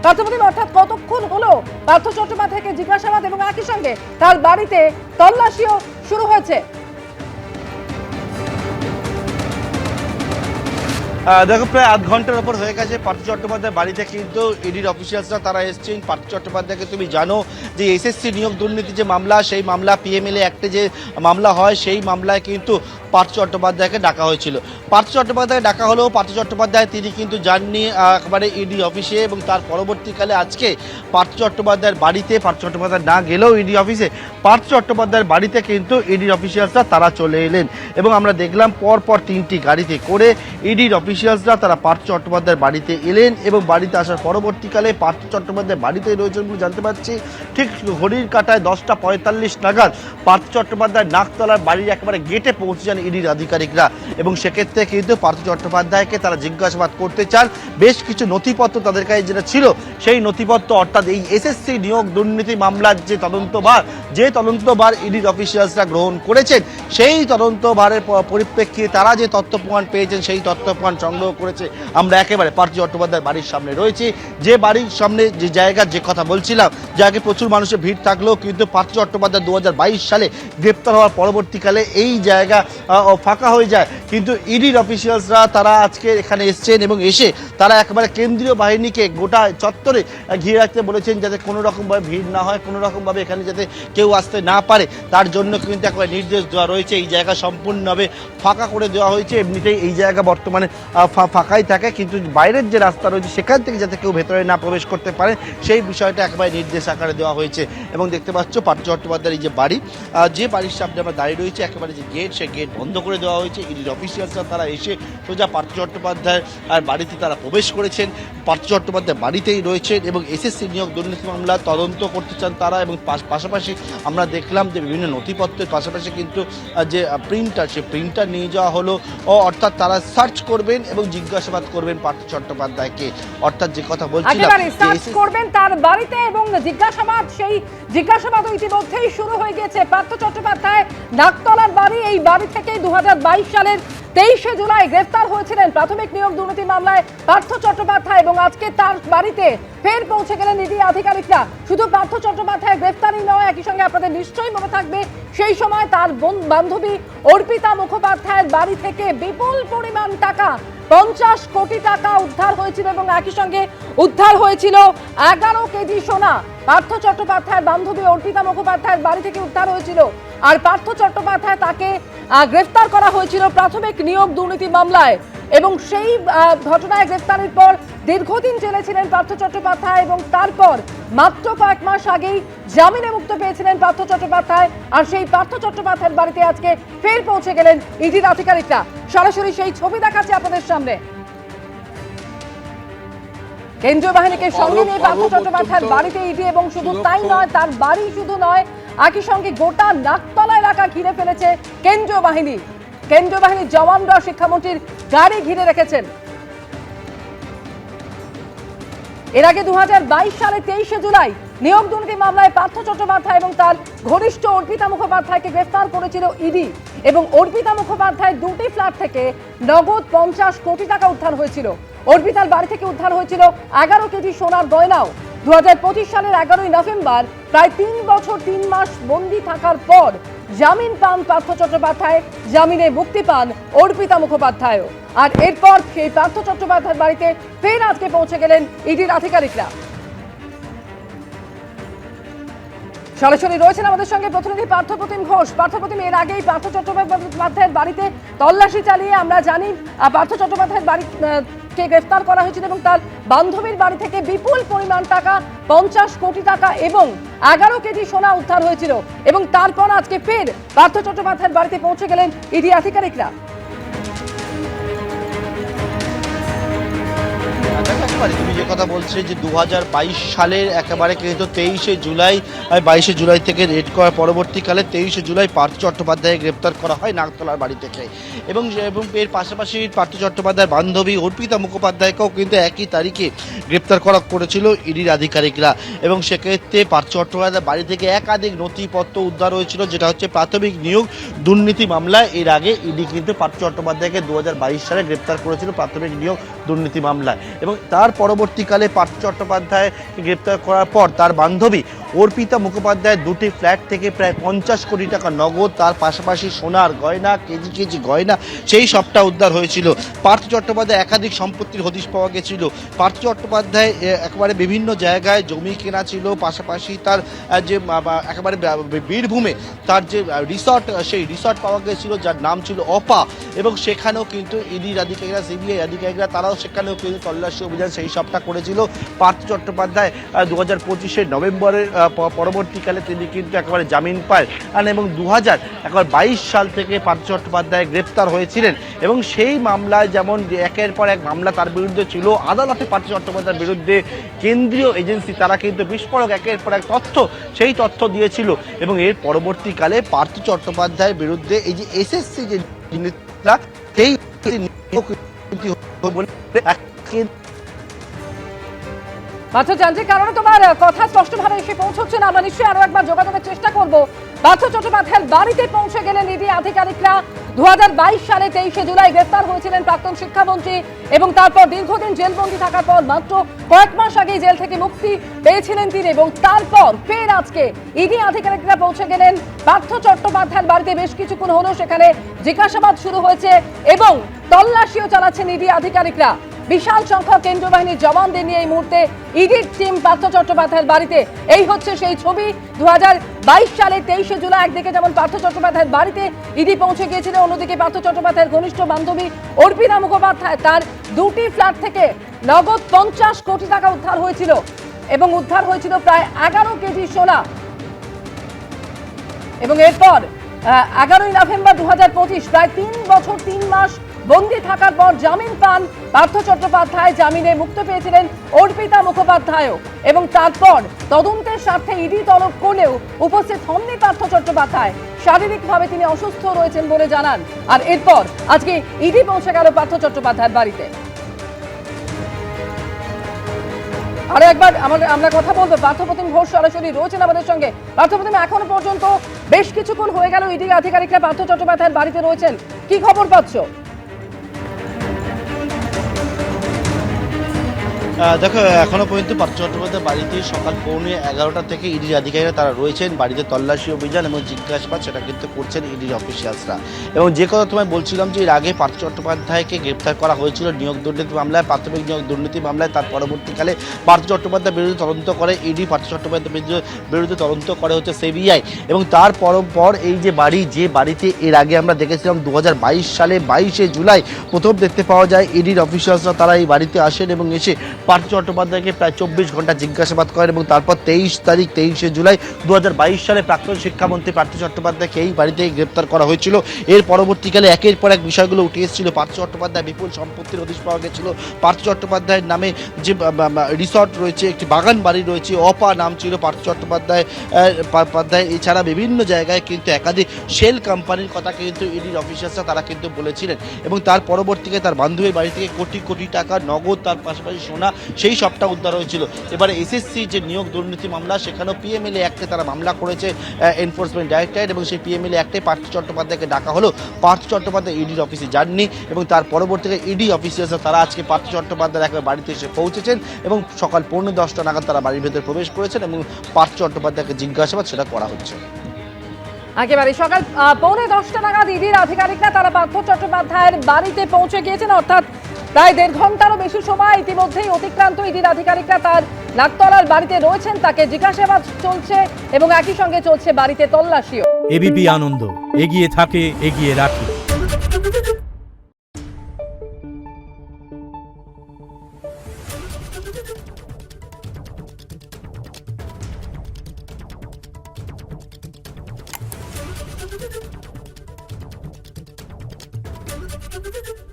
পার্থপ্রতিম, অর্থাৎ কতক্ষণ হলো পার্থ চট্টোপাধ্যায়কে জিজ্ঞাসাবাদ এবং একই সঙ্গে তার বাড়িতে তল্লাশিও শুরু হয়েছে? দেখো, প্রায় আধ ঘন্টার উপর হয়ে গেছে পার্থ চট্টোপাধ্যায় বাড়িতে কিন্তু ইডির অফিসিয়ালসরা তারা এসছেন। পার্থ চট্টোপাধ্যায়কে তুমি জানো যে এসএসসি নিয়োগ দুর্নীতি যে মামলা, সেই মামলা পিএমএলএ অ্যাক্টে যে মামলা হয়, সেই মামলায় কিন্তু পার্থ চট্টোপাধ্যায়কে ডাকা হয়েছিল। পার্থ চট্টোপাধ্যায় ডাকা হলেও পার্থ চট্টোপাধ্যায় তিনি কিন্তু যাননি একবারে ইডি অফিসে, এবং তার পরবর্তীকালে আজকে পার্থ চট্টোপাধ্যায়ের বাড়িতে, পার্থ চট্টোপাধ্যায় না গেলেও ইডি অফিসে, পার্থ চট্টোপাধ্যায়ের বাড়িতে কিন্তু ইডির অফিসিয়ালসরা তারা চলে এলেন। এবং আমরা দেখলাম পরপর 3টি গাড়িতে করে ইডির অফিসিয়ালসরা তারা পার্থ চট্টোপাধ্যায়ের বাড়িতে এলেন, এবং বাড়িতে আসার পরবর্তীকালে পার্থ চট্টোপাধ্যায় বাড়িতেই রয়েছেন বলে জানতে পারছি। ঠিক ঘড়ির কাঁটায় 10টা 45 নাগাদ পার্থ চট্টোপাধ্যায় নাকতলার বাড়ির একেবারে গেটে পৌঁছে যান ইডির আধিকারিকরা, এবং সেক্ষেত্রে কিন্তু পার্থ চট্টোপাধ্যায়কে তারা জিজ্ঞাসাবাদ করতে চান। বেশ কিছু নথিপত্র তাদের কাছে যেটা ছিল, সেই নথিপত্র, অর্থাৎ এই এসএসসি নিয়োগ দুর্নীতি মামলার যে তদন্তভার ইডির অফিসিয়ালসরা গ্রহণ করেছেন, সেই তদন্তভারের পরিপ্রেক্ষিতে তারা যে তথ্য প্রমাণ পেয়েছেন, সেই তথ্য প্রমাণ সংগ্রহ করেছে। আমরা একেবারে পার্থ চট্টোপাধ্যায়ের বাড়ির সামনে রয়েছি, যে বাড়ির সামনে যে জায়গার যে কথা বলছিলাম, যে আগে প্রচুর মানুষের ভিড় থাকলেও কিন্তু পার্থ চট্টোপাধ্যায় 2022 সালে গ্রেপ্তার হওয়ার পরবর্তীকালে এই জায়গা ফাঁকা হয়ে যায়। কিন্তু ইডির অফিসিয়ালসরা তারা আজকে এখানে এসছেন, এবং এসে তারা একেবারে কেন্দ্রীয় বাহিনীকে গোটা চত্বরে ঘিরে রাখতে বলেছেন, যাতে কোনো রকমভাবে ভিড় না হয়, কোনো রকমভাবে এখানে যাতে কেউ আসতে না পারে, তার জন্য কিন্তু একবার নির্দেশ দেওয়া রয়েছে। এই জায়গা সম্পূর্ণভাবে ফাঁকা করে দেওয়া হয়েছে। এমনিতেই এই জায়গা বর্তমানে ফাঁকাই থাকে, কিন্তু বাইরের যে রাস্তা রয়েছে সেখান থেকে যাতে কেউ ভেতরে না প্রবেশ করতে পারে, সেই বিষয়টা একেবারে নির্দেশ আকারে দেওয়া হয়েছে। এবং দেখতে পাচ্ছ পার্থ চট্টোপাধ্যায়ের এই যে বাড়ি, যে বাড়ির সামনে আমরা দাঁড়িয়ে রয়েছে, একেবারে যে গেট, সেই গেট বন্ধ করে দেওয়া হয়েছে। ইডির অফিসিয়ালসরা তারা এসে সোজা পার্থ চট্টোপাধ্যায়ের বাড়িতে তারা প্রবেশ করেছেন। পার্থ চট্টোপাধ্যায় বাড়িতেই রয়েছেন এবং এসএসসি নিয়োগ দুর্নীতি মামলা তদন্ত করতে চান তারা। এবং পাশাপাশি আমরা দেখলাম যে বিভিন্ন নথিপত্রের পাশাপাশি কিন্তু যে প্রিন্টার, সেই প্রিন্টার নিয়ে যাওয়া হলো, অর্থাৎ তারা সার্চ করবেন এবং জিজ্ঞাসাবাদ করবেন পার্থ চট্টোপাধ্যায়কে। অর্থাৎ যে কথা বলছিলাম, সার্চ করবেন তার বাড়িতে, এবং সেই জিজ্ঞাসাবাদ ইতিমধ্যেই শুরু হয়ে গেছে। পার্থ চট্টোপাধ্যায় নাকতলার বাড়ি, এই বাড়ি থেকে 2022 সালের 23শে জুলাই গ্রেফতার হয়েছিলেন প্রাথমিক নিয়োগ দুর্নীতি মামলায় পার্থ চট্টোপাধ্যায়, এবং আজকে তার বাড়িতে ফের পৌঁছে গেলেন ইডি আধিকারিকরা। শুধু পার্থ চট্টোপাধ্যায় গ্রেফতারই নয়, একই সঙ্গে আপনাদের নিশ্চয়ই মনে থাকবে সেই সময় তার বান্ধবী অর্পিতা মুখোপাধ্যায়ের বাড়ি থেকে বিপুল পরিমাণ টাকা, 50 কোটি টাকা উদ্ধার হয়েছিল, এবং একই সঙ্গে উদ্ধার হয়েছিল 11 কেজি সোনা। পার্থ চট্টোপাধ্যায়ের বান্ধবী অর্পিতা মুখোপাধ্যায়ের বাড়ি থেকে উদ্ধার হয়েছিল, আর পার্থ চট্টোপাধ্যায় তাকে গ্রেফতার করা হয়েছিল প্রাথমিক নিয়োগ দুর্নীতি মামলায়। এবং সেই ঘটনায় গ্রেফতারের পর দীর্ঘদিন জেলে ছিলেন পার্থ চট্টোপাধ্যায়, এবং তারপর মাত্র কয়েক মাস আগেই জামিনে মুক্ত পেয়েছিলেন পার্থ চট্টোপাধ্যায়। আর সেই পার্থ চট্টোপাধ্যায়ের বাড়িতে আজকে ফের পৌঁছে গেলেন ইডির আধিকারিকরা। সরাসরি সেই ছবি দেখাচ্ছি আপনাদের সামনে। কেন্দ্রীয় বাহিনীকে সঙ্গে নিয়ে পার্থ চট্টোপাধ্যায়ের বাড়িতে ইডি, এবং শুধু তাই নয়, তার বাড়ি শুধু নয়, একই সঙ্গে গোটা নাকতলা এলাকা ঘিরে ফেলেছে কেন্দ্রীয় বাহিনীর জওয়ানরা শিক্ষামন্ত্রীর গাড়ি ঘিরে রেখেছেন। এর আগে 2022 সালে 23শে জুলাই নিয়োগ দুর্নীতি মামলায় পার্থ চট্টোপাধ্যায় এবং তার ঘনিষ্ঠ অর্পিতা মুখোপাধ্যায়কে গ্রেফতার করেছিল ইডি, এবং অর্পিতা মুখোপাধ্যায়ের 2টি ফ্ল্যাট থেকে নগদ 50 কোটি টাকা উদ্ধার হয়েছিল। অর্পিতার বাড়ি থেকে উদ্ধার হয়েছিল 11 কেজি সোনার গয়নাও। 2025 সালের 11ই নভেম্বর প্রায় 3 বছর 3 মাস বন্দী থাকার পর জামিন পান পার্থ চট্টোপাধ্যায়, জামিনে মুক্তি পান অর্পিতা মুখোপাধ্যায়ও। আর এরপর সেই পার্থ চট্টোপাধ্যায়ের বাড়িতে ফের আজকে পৌঁছে গেলেন ইডির আধিকারিকরা। সরাসরি রয়েছেন আমাদের সঙ্গে প্রতিনিধি পার্থপ্রতিম ঘোষ। পার্থপ্রতিম, এর আগেই পার্থ চট্টোপাধ্যায়ের বাড়িতে তল্লাশি চালিয়ে আমরা জানি পার্থ চট্টোপাধ্যায়ের বাড়িকে গ্রেফতার করা হয়েছিল, এবং তার বান্ধবীর বাড়ি থেকে বিপুল পরিমাণ টাকা, 50 কোটি টাকা এবং 11 কেজি সোনা উদ্ধার হয়েছিল, এবং তারপর আজকে ফের পার্থ চট্টোপাধ্যায়ের বাড়িতে পৌঁছে গেলেন ইডি আধিকারিকরা। তুমি যে কথা বলছিলে যে 2022 সালের একেবারে কিন্তু 23শে জুলাই থেকে রেড করার পরবর্তীকালে 23শে জুলাই পার্থ চট্টোপাধ্যায় গ্রেপ্তার করা হয় নাগতলার বাড়ি থেকে। এবং এর পাশাপাশি পার্থ চট্টোপাধ্যায়ের বান্ধবী অর্পিতা মুখোপাধ্যায়কেও কিন্তু একই তারিখে গ্রেপ্তার করেছিল ইডির আধিকারিকরা। এবং সেক্ষেত্রে পার্থ চট্টোপাধ্যায়ের বাড়ি থেকে একাধিক নথিপত্র উদ্ধার হয়েছিল, যেটা হচ্ছে প্রাথমিক নিয়োগ দুর্নীতি মামলায়। এর আগে ইডি কিন্তু পার্থ চট্টোপাধ্যায়কে 2022 সালে গ্রেপ্তার করেছিল প্রাথমিক নিয়োগ দুর্নীতি মামলায়। এবং তার পরবর্তীকালে পার্থ চট্টোপাধ্যায়কে গ্রেপ্তার করার পর তার বান্ধবী অর্পিতা মুখোপাধ্যায়ের দুটি ফ্ল্যাট থেকে প্রায় 50 কোটি টাকা নগদ, তার পাশাপাশি সোনার গয়না, কেজি কেজি গয়না, সেই সবটা উদ্ধার হয়েছিল। পার্থ চট্টোপাধ্যায় একাধিক সম্পত্তির হদিশ পাওয়া গেছিল। পার্থ চট্টোপাধ্যায় একেবারে বিভিন্ন জায়গায় জমি কেনা ছিল, পাশাপাশি তার যে একেবারে বীরভূমে তার যে রিসর্ট, সেই রিসর্ট পাওয়া গেছিল যার নাম ছিল অপা, এবং সেখানেও কিন্তু ইডির আধিকারিকরা, সিবিআই আধিকারিকরা তারাও সেখানেও কিন্তু তল্লাশি অভিযান সেই সবটা করেছিল। পার্থ চট্টোপাধ্যায় 2025 নভেম্বরের পরবর্তীকালে তিনি কিন্তু একেবারে জামিন পায়, এবং 2022 সাল থেকে পার্থ চট্টোপাধ্যায় গ্রেপ্তার হয়েছিলেন, এবং সেই মামলায় যেমন একের পর এক মামলা তার বিরুদ্ধে ছিল, আদালতে পার্থ চট্টোপাধ্যায়ের বিরুদ্ধে কেন্দ্রীয় এজেন্সি তারা কিন্তু বিস্ফোরক একের পর এক সেই তথ্য দিয়েছিল, এবং এর পরবর্তীকালে পার্থ চট্টোপাধ্যায়ের বিরুদ্ধে এই যে এসএসসি যে জিনিসটা সেই পার্থ যান্ত্রিক কারণে তোমার কথা স্পষ্টভাবে এসে পৌঁছচ্ছে না, আমরা নিশ্চয়ই আরো একবার যোগাযোগের চেষ্টা করব। পার্থ চট্টোপাধ্যায়ের বাড়িতে পৌঁছে গেলেন ইডি আধিকারিকরা। 2022 সালে 23 জুলাই গ্রেফতার হয়েছিলেন প্রাক্তন শিক্ষামন্ত্রী, এবং তারপর দীর্ঘদিন জেলবন্দি থাকার পর মাত্র কয়েক মাস আগেই জেল থেকে মুক্তি পেয়েছিলেন তিনি, এবং তারপর ফের আজকে ইডি আধিকারিকরা পৌঁছে গেলেন পার্থ চট্টোপাধ্যায়ের বাড়িতে। বেশ কিছুক্ষণ হলো সেখানে জিজ্ঞাসাবাদ শুরু হয়েছে এবং তল্লাশিও চালাচ্ছেন ইডি আধিকারিকরা। বিশাল সংখ্যক কেন্দ্রীয় বাহিনীর জওয়ানদের নিয়ে এই মুহূর্তে ইডির টিম পার্থ চট্টোপাধ্যায়ের বাড়িতে। এই হচ্ছে সেই ছবি 2022 সালে 23 জুলাই একদিকে যেমন পার্থ চট্টোপাধ্যায়ের বাড়িতে ইডি পৌঁছে গিয়েছিল, অন্যদিকে পার্থ চট্টোপাধ্যায়ের ঘনিষ্ঠ বান্ধবী অর্পিতা মুখোপাধ্যায় তার দুটি ফ্ল্যাট থেকে নগদ 50 কোটি টাকা উদ্ধার হয়েছিল, এবং উদ্ধার হয়েছিল প্রায় 11 কেজি সোনা। এবং এরপর 11ই নভেম্বর 2025 প্রায় 3 বছর 3 মাস বন্দী থাকার পর জামিন পান পার্থ চট্টোপাধ্যায়। জামিনে মুক্ত পেয়েছিলেন অর্পিতা মুখোপাধ্যায়ও, এবং তারপর তদন্তের স্বার্থে ইডি তলব করলেও উপস্থিত হননি পার্থ চট্টোপাধ্যায়। শারীরিকভাবে তিনি অসুস্থ রয়েছেন বলে জানান, আর এরপর আজকে ইডি পৌঁছে গেল পার্থ চট্টোপাধ্যায়ের বাড়িতে। আরো একবার আমরা কথা বলবো, পার্থপ্রতিম ঘোষ সরাসরি রয়েছেন আমাদের সঙ্গে। পার্থপ্রতিম, এখনো পর্যন্ত বেশ কিছুক্ষণ হয়ে গেল ইডি আধিকারিকরা পার্থ চট্টোপাধ্যায়ের বাড়িতে রয়েছেন, কি খবর পাচ্ছ? দেখো, এখনো পর্যন্ত পার্থ চট্টোপাধ্যায় বাড়িতে সকাল 11:15 থেকে ইডির আধিকারিকরা তারা রয়েছেন। বাড়িতে তল্লাশি অভিযান এবং জিজ্ঞাসাবাদ সেটা কিন্তু করছেন ইডির অফিসিয়ালসরা। এবং যে কথা তোমায় বলছিলাম যে এর আগে পার্থ চট্টোপাধ্যায়কে গ্রেপ্তার করা হয়েছিল নিয়োগ দুর্নীতি মামলায়, প্রাথমিক নিয়োগ দুর্নীতি মামলায়। তার পরবর্তীকালে পার্থ চট্টোপাধ্যায়ের বিরুদ্ধে তদন্ত করে ইডি, পার্থ চট্টোপাধ্যায়ের বিরুদ্ধে তদন্ত করে হচ্ছে সিবিআই। এবং তার পর এই যে বাড়িতে এর আগে আমরা দেখেছিলাম 2022 সালে 22 জুলাই প্রথম দেখতে পাওয়া যায় ইডির অফিসিয়ালসরা তারা এই বাড়িতে আসেন এবং এসে পার্থ চট্টোপাধ্যায়কে প্রায় 24 ঘন্টা জিজ্ঞাসাবাদ করেন, এবং তারপর 23 জুলাই 2022 সালে প্রাক্তন শিক্ষামন্ত্রী পার্থ চট্টোপাধ্যায়কে এই বাড়িতেই গ্রেপ্তার করা হয়েছিল। এর পরবর্তীকালে একের পর এক বিষয়গুলো উঠে এসেছিল। পার্থ চট্টোপাধ্যায় বিপুল সম্পত্তির হদিশ পাওয়া গেছিল। পার্থ চট্টোপাধ্যায়ের নামে যে রিসর্ট রয়েছে, একটি বাগান বাড়ি রয়েছে, অপা নাম ছিল পার্থ চট্টোপাধ্যায়। এছাড়া বিভিন্ন জায়গায় কিন্তু একাধিক শেল কোম্পানির কথা কিন্তু ইডির অফিসার্সরা তারা কিন্তু বলেছিলেন, এবং তার পরবর্তীতে তার বান্ধবীর বাড়ি থেকে কোটি কোটি টাকা নগদ, তার পাশাপাশি সোনা, সেই সবটা উদ্ধার হয়েছিল। এবারে এসএসসি যে নিয়োগ দুর্নীতি মামলা, সেখানেও পিএমএলএ অ্যাক্টে তারা মামলা করেছে এনফোর্সমেন্ট ডাইরেক্টরেট, এবং সেই পিএমএলএ অ্যাক্টে পার্থ চট্টোপাধ্যায়কে ডাকা হলো। পার্থ চট্টোপাধ্যায় ইডির অফিসে যাননি, এবং তার পরবর্তীতে ইডি অফিসার্সরা তারা আজকে পার্থ চট্টোপাধ্যায়ের একবার বাড়িতে এসে পৌঁছেছেন, এবং সকাল 10:45 নাগাদ তারা বাড়ির ভেতরে প্রবেশ করেছেন, এবং পার্থ চট্টোপাধ্যায়কে জিজ্ঞাসাবাদ সেটা করা হচ্ছে। একেবারে সকাল 10:45 নাগাদ ইডির আধিকারিকরা তারা পার্থ চট্টোপাধ্যায়ের বাড়িতে পৌঁছে গিয়েছেন, অর্থাৎ প্রায় 1.5 ঘন্টারও বেশি সময় ইতিমধ্যেই অতিক্রান্ত। ইডির আধিকারিকরা তার নাকতলার বাড়িতে রয়েছেন, তাকে জিজ্ঞাসাবাদ চলছে এবং একই সঙ্গে চলছে বাড়িতে তল্লাশিও। এবিপি আনন্দ, এগিয়ে থাকে, এগিয়ে রাখে। Thank you.